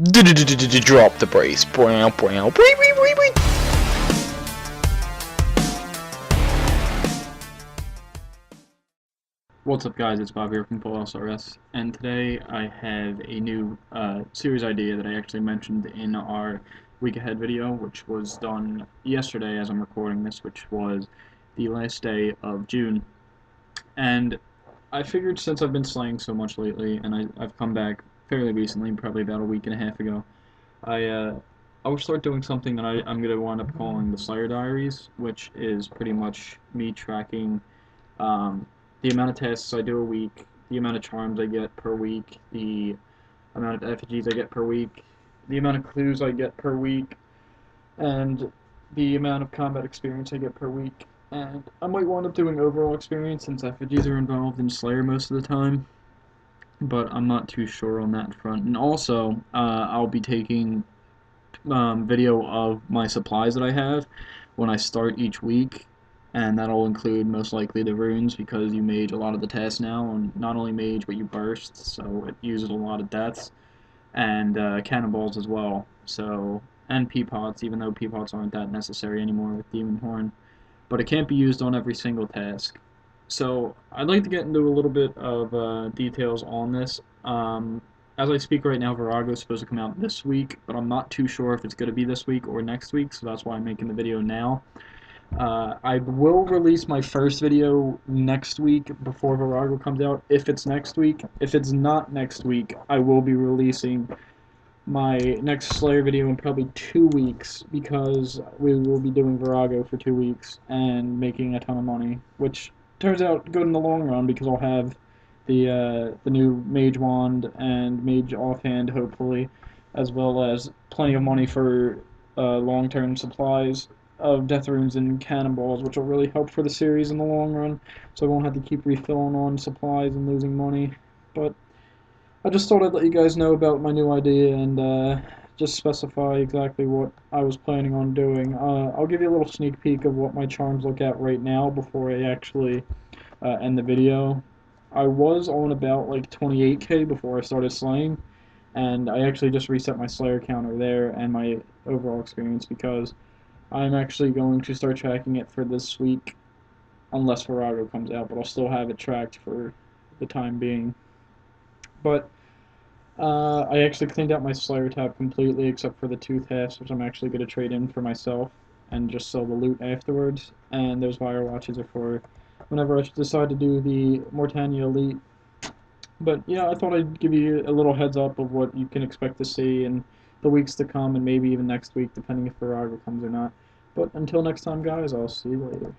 Drop the brace. What's up guys, it's Bob here from Full SRS, and today I have a new series idea that I actually mentioned in our week ahead video, which was done yesterday as I'm recording this, which was the last day of June. And I figured since I've been slaying so much lately, and I've come back fairly recently, probably about a week and a half ago, I will start doing something that I'm going to wind up calling the Slayer Diaries, which is pretty much me tracking the amount of tasks I do a week, the amount of charms I get per week, the amount of effigies I get per week, the amount of clues I get per week, and the amount of combat experience I get per week. And I might wind up doing overall experience since effigies are involved in Slayer most of the time, but I'm not too sure on that front. And also, I'll be taking video of my supplies that I have when I start each week, and that'll include most likely the runes because you mage a lot of the tasks now, and not only mage but you burst, so it uses a lot of deaths, and cannonballs as well. So and peapots, even though peapots aren't that necessary anymore with Demon Horn, but it can't be used on every single task. So I'd like to get into a little bit of details on this. As I speak right now, Virago is supposed to come out this week, but I'm not too sure if it's going to be this week or next week, so that's why I'm making the video now. I will release my first video next week before Virago comes out, if it's next week. If it's not next week, I will be releasing my next Slayer video in probably 2 weeks, because we will be doing Virago for 2 weeks and making a ton of money, which turns out good in the long run because I'll have the new Mage Wand and Mage Offhand, hopefully, as well as plenty of money for long-term supplies of Death Runes and Cannonballs, which will really help for the series in the long run, so I won't have to keep refilling on supplies and losing money. But I just thought I'd let you guys know about my new idea and just specify exactly what I was planning on doing. I'll give you a little sneak peek of what my charms look at right now before I actually end the video. I was on about like 28k before I started slaying, and I actually just reset my Slayer counter there and my overall experience because I'm actually going to start tracking it for this week, unless Virago comes out, but I'll still have it tracked for the time being. But I actually cleaned out my Slayer tab completely except for the tooth halves, which I'm actually going to trade in for myself and just sell the loot afterwards. And those wire watches are for whenever I decide to do the Mortania Elite. But yeah, I thought I'd give you a little heads up of what you can expect to see in the weeks to come, and maybe even next week, depending if Virago comes or not. But until next time, guys, I'll see you later.